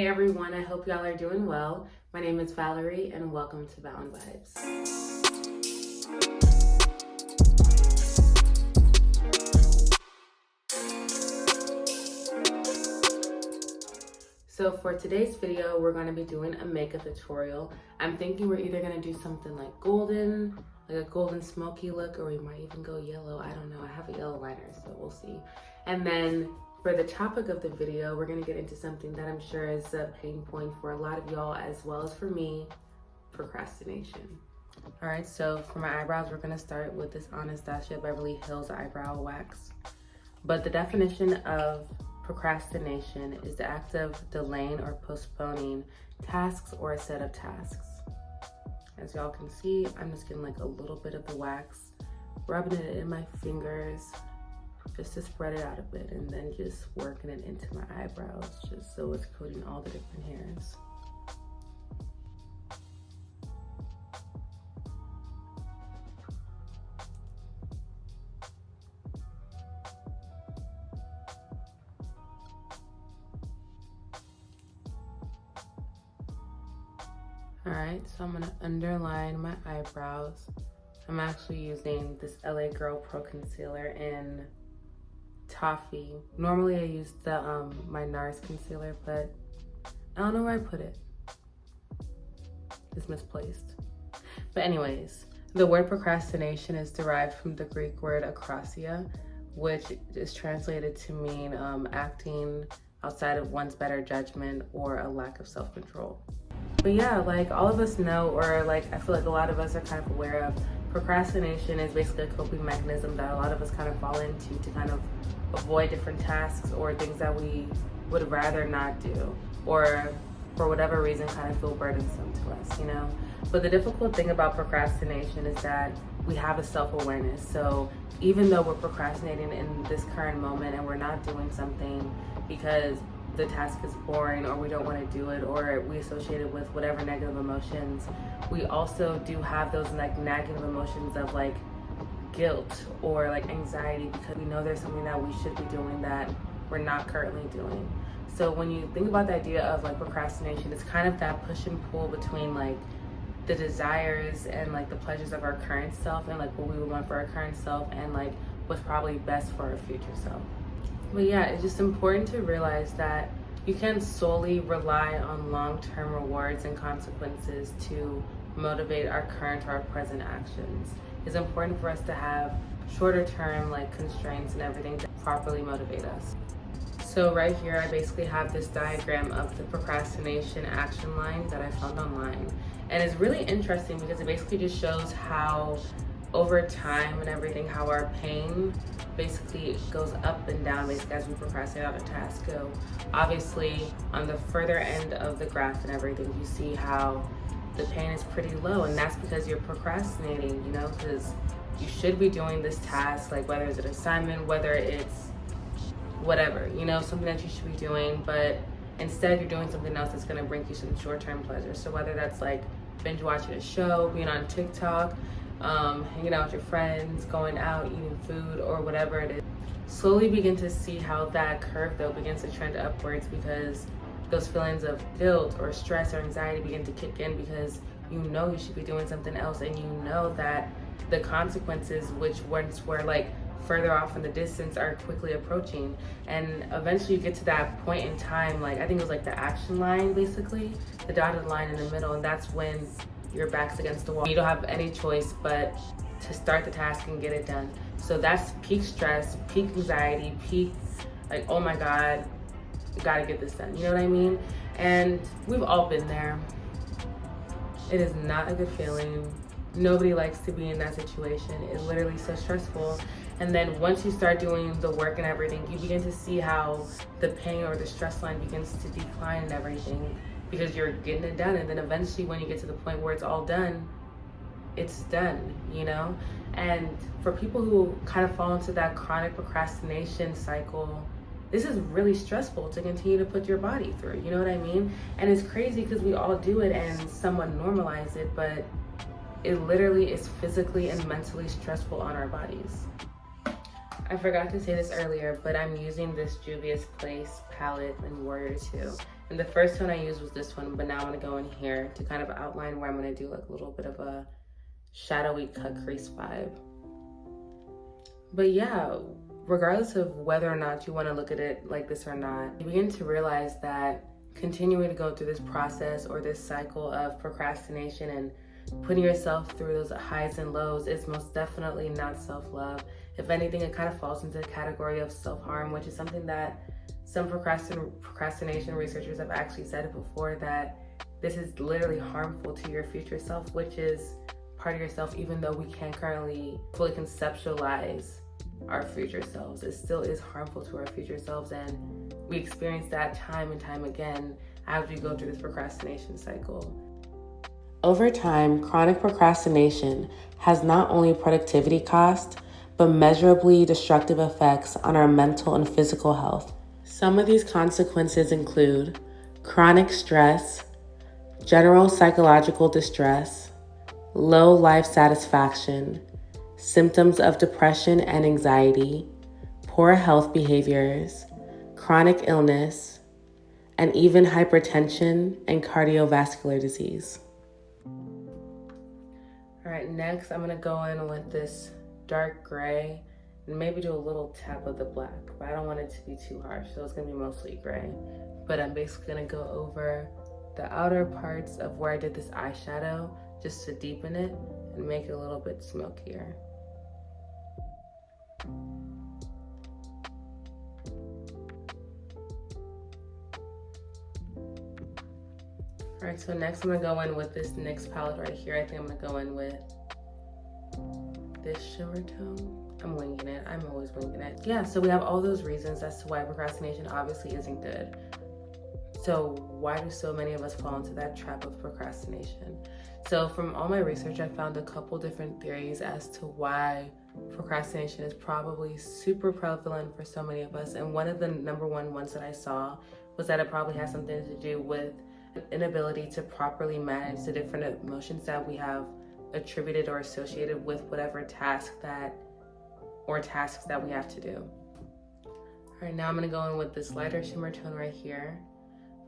Hey everyone, I hope y'all are doing well. My name is Valerie and welcome to Val N Vibes. So for today's video, we're going to be doing a makeup tutorial. I'm thinking we're either going to do something like golden, like a golden smoky look, or we might even go yellow. I don't know. I have a yellow liner, so we'll see. And then for the topic of the video, we're gonna get into something that I'm sure is a pain point for a lot of y'all as well as for me, procrastination. All right, so for my eyebrows, we're gonna start with this Anastasia Beverly Hills eyebrow wax. But the definition of procrastination is the act of delaying or postponing tasks or a set of tasks. As y'all can see, I'm just getting like a little bit of the wax, rubbing it in my fingers, just to spread it out a bit, and then just working it into my eyebrows just so it's coating all the different hairs. Alright, so I'm gonna underline my eyebrows. I'm actually using this LA Girl Pro Concealer in Toffee. Normally I use the my NARS concealer, but I don't know where I put it. It's misplaced. But anyways, the word procrastination is derived from the Greek word akrasia, which is translated to mean acting outside of one's better judgment or a lack of self-control. But yeah, like all of us know, or like I feel like a lot of us are kind of aware of, procrastination is basically a coping mechanism that a lot of us kind of fall into to kind of avoid different tasks or things that we would rather not do, or for whatever reason kind of feel burdensome to us, you know? But the difficult thing about procrastination is that we have a self-awareness. So even though we're procrastinating in this current moment and we're not doing something because the task is boring or we don't want to do it or we associate it with whatever negative emotions, we also do have those like negative emotions of like guilt or like anxiety because we know there's something that we should be doing that we're not currently doing. So when you think about the idea of like procrastination, it's kind of that push and pull between like the desires and like the pleasures of our current self and like what we would want for our current self and like what's probably best for our future self. But yeah, it's just important to realize that you can't solely rely on long-term rewards and consequences to motivate our current or our present actions. It's important for us to have shorter term like constraints and everything to properly motivate us. So right here, I basically have this diagram of the procrastination action line that I found online. And it's really interesting because it basically just shows how over time and everything, how our pain basically goes up and down basically as we procrastinate on a task. So obviously on the further end of the graph and everything, you see how the pain is pretty low, and that's because you're procrastinating, you know, because you should be doing this task, like whether it's an assignment, whether it's whatever, you know, something that you should be doing, but instead you're doing something else that's going to bring you some short-term pleasure. So whether that's like binge watching a show, being on TikTok, hanging out with your friends, going out, eating food, or whatever it is, slowly begin to see how that curve though begins to trend upwards because those feelings of guilt or stress or anxiety begin to kick in because you know you should be doing something else, and you know that the consequences, which once were like further off in the distance, are quickly approaching. And eventually you get to that point in time, like I think it was like the action line, basically the dotted line in the middle, and that's when your back's against the wall. You don't have any choice but to start the task and get it done. So that's peak stress, peak anxiety, peak like, oh my God, gotta get this done, you know what I mean? And we've all been there. It is not a good feeling. Nobody likes to be in that situation. It's literally so stressful. And then once you start doing the work and everything, you begin to see how the pain or the stress line begins to decline and everything because you're getting it done. And then eventually when you get to the point where it's all done, it's done, you know? And for people who kind of fall into that chronic procrastination cycle, this is really stressful to continue to put your body through, you know what I mean? And it's crazy because we all do it and somewhat normalize it, but it literally is physically and mentally stressful on our bodies. I forgot to say this earlier, but I'm using this Juvia's Place palette in Warrior 2. And the first tone I used was this one, but now I'm gonna go in here to kind of outline where I'm gonna do like a little bit of a shadowy cut crease vibe. But yeah, regardless of whether or not you wanna look at it like this or not, you begin to realize that continuing to go through this process or this cycle of procrastination and putting yourself through those highs and lows is most definitely not self-love. If anything, it kind of falls into the category of self-harm, which is something that some procrastination researchers have actually said it before, that this is literally harmful to your future self, which is part of yourself. Even though we can't currently fully conceptualize our future selves, it still is harmful to our future selves, and we experience that time and time again as we go through this procrastination cycle. Over time, chronic procrastination has not only productivity cost, but measurably destructive effects on our mental and physical health. Some of these consequences include chronic stress, general psychological distress, low life satisfaction, symptoms of depression and anxiety, poor health behaviors, chronic illness, and even hypertension and cardiovascular disease. All right, next I'm gonna go in with this dark gray and maybe do a little tap of the black, but I don't want it to be too harsh, so it's gonna be mostly gray. But I'm basically gonna go over the outer parts of where I did this eyeshadow just to deepen it and make it a little bit smokier. All right, so next I'm gonna go in with this NYX palette right here. I think I'm gonna go in with this shimmer tone. I'm winging it, I'm always winging it. Yeah, so we have all those reasons as to why procrastination obviously isn't good. So why do so many of us fall into that trap of procrastination? So from all my research, I found a couple different theories as to why procrastination is probably super prevalent for so many of us. And one of the number one ones that I saw was that it probably has something to do with inability to properly manage the different emotions that we have attributed or associated with whatever tasks that we have to do. All right, now I'm gonna go in with this lighter shimmer tone right here.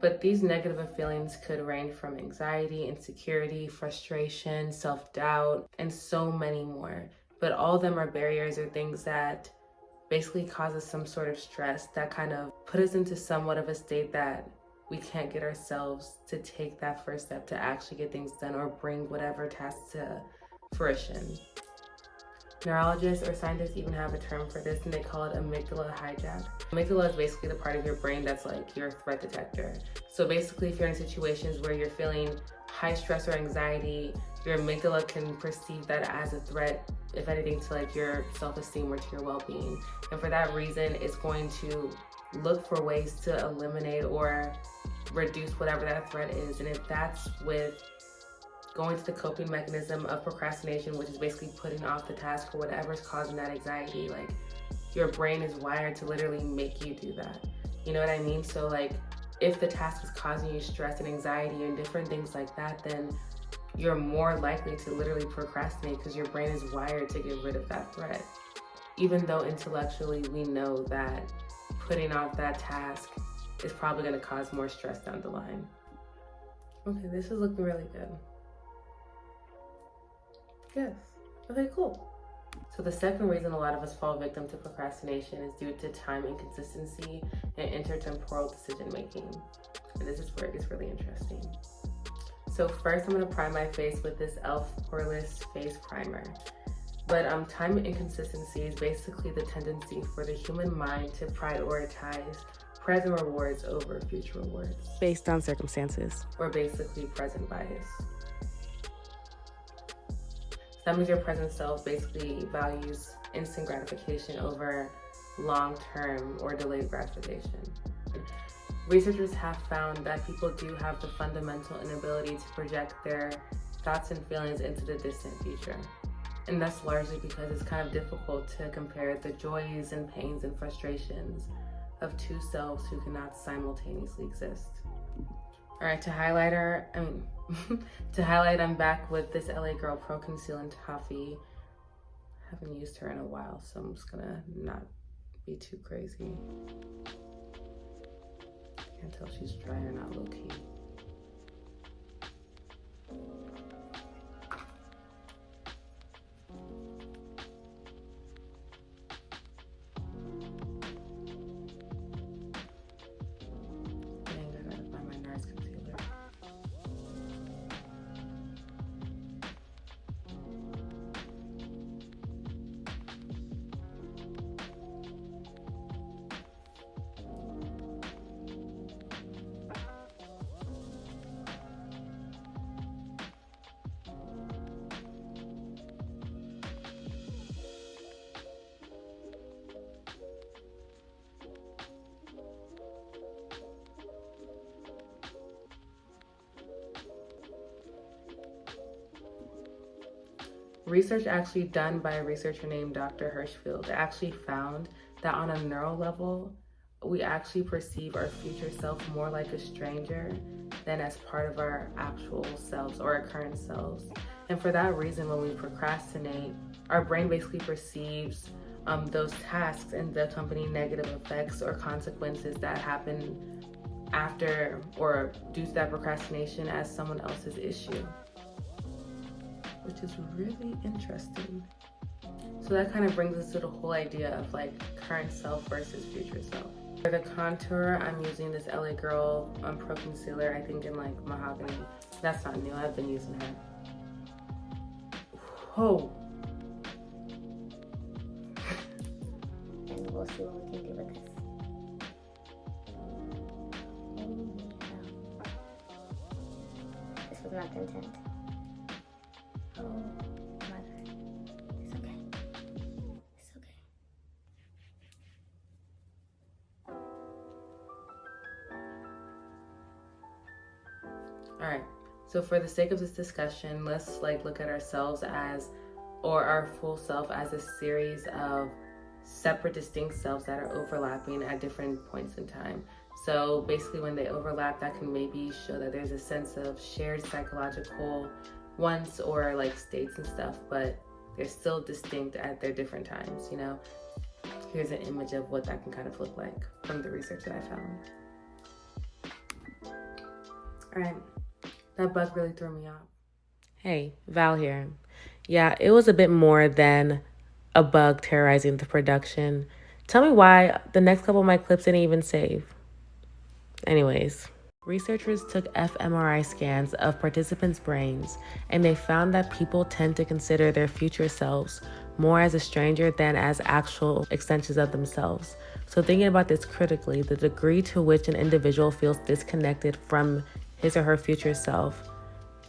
But these negative feelings could range from anxiety, insecurity, frustration, self-doubt, and so many more. But all of them are barriers or things that basically cause us some sort of stress that kind of put us into somewhat of a state that we can't get ourselves to take that first step to actually get things done or bring whatever task to fruition. Neurologists or scientists even have a term for this, and they call it amygdala hijack. Amygdala is basically the part of your brain that's like your threat detector. So basically, if you're in situations where you're feeling high stress or anxiety, your amygdala can perceive that as a threat, if anything, to like your self-esteem or to your well-being. And for that reason, it's going to look for ways to eliminate or reduce whatever that threat is. And if that's with going to the coping mechanism of procrastination, which is basically putting off the task or whatever's causing that anxiety, like your brain is wired to literally make you do that. You know what I mean? So like if the task is causing you stress and anxiety and different things like that, then you're more likely to literally procrastinate because your brain is wired to get rid of that threat. Even though intellectually we know that putting off that task is probably going to cause more stress down the line. Okay, this is looking really good. Yes. Okay, cool. So the second reason a lot of us fall victim to procrastination is due to time inconsistency and intertemporal decision making. And this is where it gets really interesting. So first I'm gonna prime my face with this e.l.f. poreless face primer. But time inconsistency is basically the tendency for the human mind to prioritize present rewards over future rewards. Based on circumstances. Or basically present bias. That means your present self basically values instant gratification over long-term or delayed gratification. Researchers have found that people do have the fundamental inability to project their thoughts and feelings into the distant future. And that's largely because it's kind of difficult to compare the joys and pains and frustrations of two selves who cannot simultaneously exist. All right, to highlight, I'm back with this LA Girl Pro-Conceal in Toffee. I haven't used her in a while, so I'm just gonna not be too crazy. Can't tell if she's dry or not, low key. Dang, I gotta find my NARS concealer. Research actually done by a researcher named Dr. Hirschfield actually found that on a neural level, we actually perceive our future self more like a stranger than as part of our actual selves or our current selves. And for that reason, when we procrastinate, our brain basically perceives those tasks and the accompanying negative effects or consequences that happen after or due to that procrastination as someone else's issue, which is really interesting. So that kind of brings us to the whole idea of like current self versus future self. For the contour, I'm using this LA Girl Pro Concealer, I think in like mahogany. That's not new, I've been using her. Whoa. And we'll see what we can do with this. This was not the intent. Oh my god. It's okay. It's okay. Alright, so for the sake of this discussion, let's like look at ourselves as, or our full self as a series of separate distinct selves that are overlapping at different points in time. So basically when they overlap, that can maybe show that there's a sense of shared psychological wants or like states and stuff, but they're still distinct at their different times, you know? Here's an image of what that can kind of look like from the research that I found. All right, that bug really threw me off. Hey, Val here. Yeah, it was a bit more than a bug terrorizing the production. Tell me why the next couple of my clips didn't even save. Anyways, researchers took fMRI scans of participants' brains, and they found that people tend to consider their future selves more as a stranger than as actual extensions of themselves. So thinking about this critically, the degree to which an individual feels disconnected from his or her future self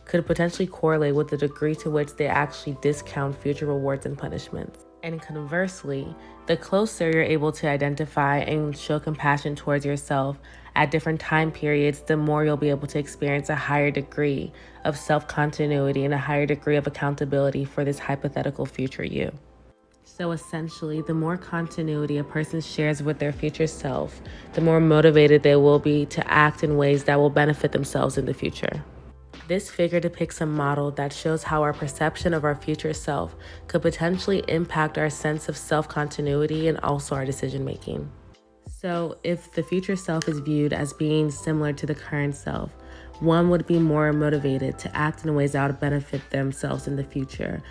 could potentially correlate with the degree to which they actually discount future rewards and punishments. And conversely, the closer you're able to identify and show compassion towards yourself at different time periods, the more you'll be able to experience a higher degree of self-continuity and a higher degree of accountability for this hypothetical future you. So essentially, the more continuity a person shares with their future self, the more motivated they will be to act in ways that will benefit themselves in the future. This figure depicts a model that shows how our perception of our future self could potentially impact our sense of self-continuity and also our decision-making. So if the future self is viewed as being similar to the current self, one would be more motivated to act in ways that would benefit themselves in the future.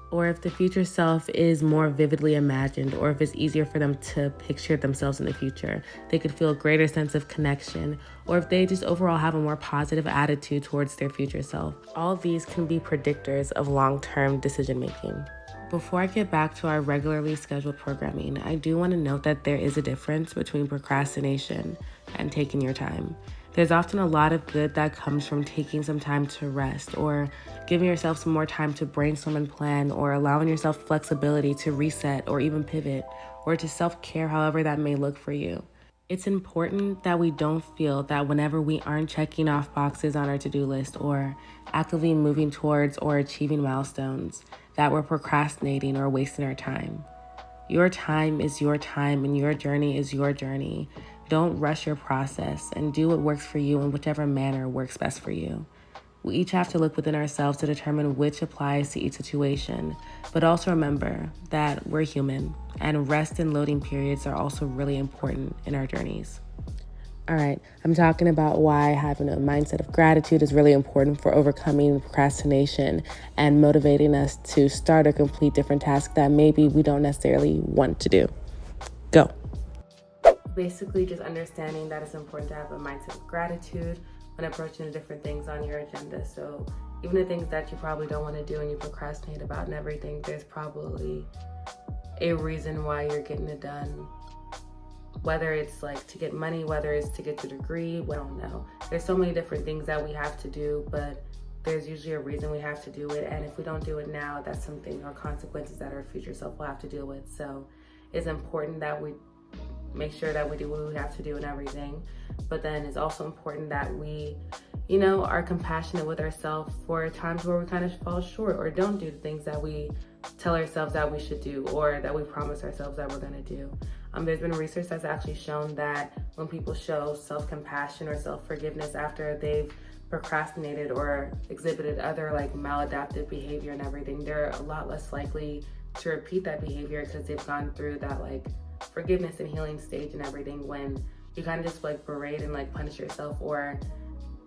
Or if the future self is more vividly imagined, or if it's easier for them to picture themselves in the future, they could feel a greater sense of connection, or if they just overall have a more positive attitude towards their future self. All of these can be predictors of long-term decision-making. Before I get back to our regularly scheduled programming, I do want to note that there is a difference between procrastination and taking your time. There's often a lot of good that comes from taking some time to rest, or giving yourself some more time to brainstorm and plan, or allowing yourself flexibility to reset or even pivot, or to self-care however that may look for you. It's important that we don't feel that whenever we aren't checking off boxes on our to-do list or actively moving towards or achieving milestones, that we're procrastinating or wasting our time. Your time is your time and your journey is your journey. Don't rush your process and do what works for you in whichever manner works best for you. We each have to look within ourselves to determine which applies to each situation, but also remember that we're human and rest and loading periods are also really important in our journeys. All right, I'm talking about why having a mindset of gratitude is really important for overcoming procrastination and motivating us to start or complete different tasks that maybe we don't necessarily want to do. Go. Basically, just understanding that it's important to have a mindset of gratitude when approaching the different things on your agenda. So even the things that you probably don't want to do and you procrastinate about and everything, there's probably a reason why you're getting it done. Whether it's like to get money, whether it's to get the degree, we don't know. There's so many different things that we have to do, but there's usually a reason we have to do it. And if we don't do it now, that's something or consequences that our future self will have to deal with. So it's important that we make sure that we do what we have to do and everything. But then it's also important that we, you know, are compassionate with ourselves for times where we kind of fall short or don't do the things that we tell ourselves that we should do or that we promise ourselves that we're gonna do. There's been research that's actually shown that when people show self-compassion or self-forgiveness after they've procrastinated or exhibited other like maladaptive behavior and everything, they're a lot less likely to repeat that behavior because they've gone through that like forgiveness and healing stage and everything. When you kind of just like berate and like punish yourself or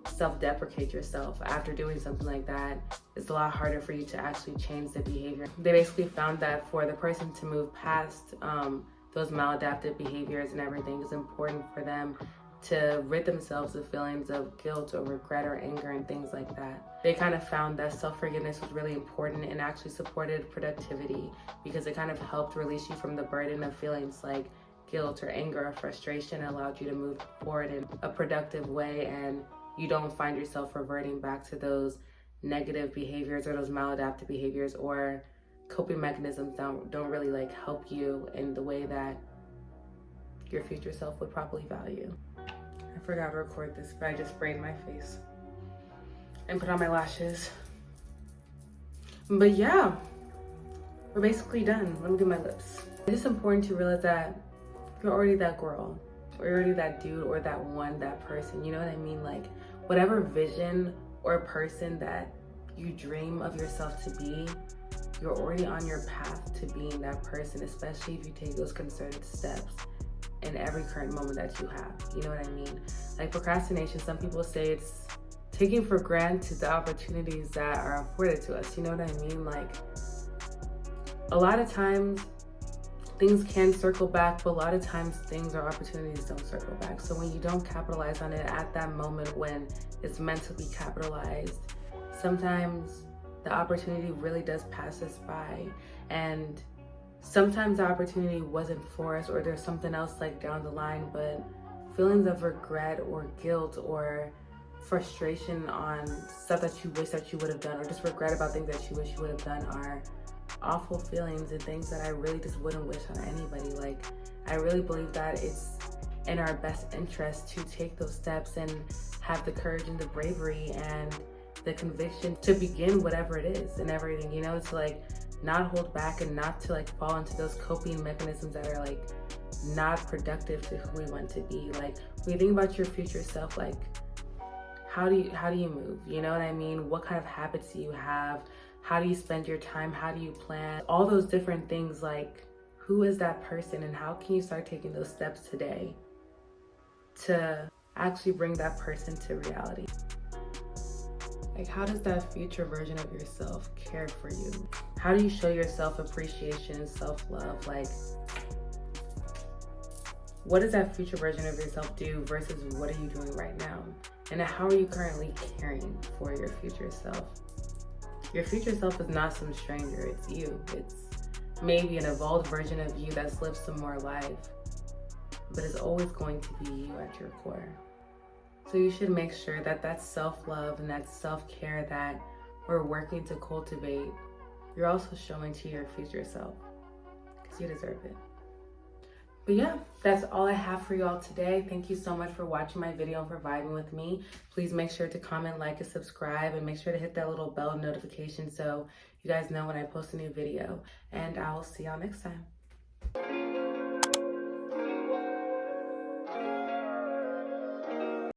self-deprecate yourself after doing something like that, it's a lot harder for you to actually change the behavior. They basically found that for the person to move past those maladaptive behaviors and everything, is important for them to rid themselves of feelings of guilt or regret or anger and things like that. They kind of found that self-forgiveness was really important and actually supported productivity because it kind of helped release you from the burden of feelings like guilt or anger or frustration, and allowed you to move forward in a productive way, and you don't find yourself reverting back to those negative behaviors or those maladaptive behaviors, or coping mechanisms don't really like help you in the way that your future self would probably value. I forgot to record this, but I just sprayed my face and put on my lashes. But yeah, we're basically done. Let me do my lips. It's just important to realize that you're already that girl, or you're already that dude, or that one, that person, you know what I mean? Like whatever vision or person that you dream of yourself to be, you're already on your path to being that person, especially if you take those concerted steps in every current moment that you have. You know what I mean? Like procrastination, some people say it's taking for granted the opportunities that are afforded to us. You know what I mean? Like a lot of times things can circle back, but a lot of times things or opportunities don't circle back. So when you don't capitalize on it at that moment when it's meant to be capitalized, sometimes the opportunity really does pass us by, and sometimes the opportunity wasn't for us, or there's something else like down the line. But feelings of regret or guilt or frustration on stuff that you wish that you would have done, or just regret about things that you wish you would have done, are awful feelings and things that I really just wouldn't wish on anybody. Like I really believe that it's in our best interest to take those steps and have the courage and the bravery and the conviction to begin whatever it is and everything, you know, to like not hold back and not to like fall into those coping mechanisms that are like not productive to who we want to be. Like when you think about your future self, like how do you move? You know what I mean? What kind of habits do you have? How do you spend your time? How do you plan? All those different things, like who is that person, and how can you start taking those steps today to actually bring that person to reality? Like how does that future version of yourself care for you? How do you show yourself appreciation and self-love? Like what does that future version of yourself do versus what are you doing right now? And how are you currently caring for your future self? Your future self is not some stranger, it's you. It's maybe an evolved version of you that's lived some more life, but it's always going to be you at your core. So you should make sure that that self-love and that self-care that we're working to cultivate, you're also showing to your future self, because you deserve it. But yeah, that's all I have for you all today. Thank you so much for watching my video and for vibing with me. Please make sure to comment, like, and subscribe, and make sure to hit that little bell notification so you guys know when I post a new video. And I'll see y'all next time.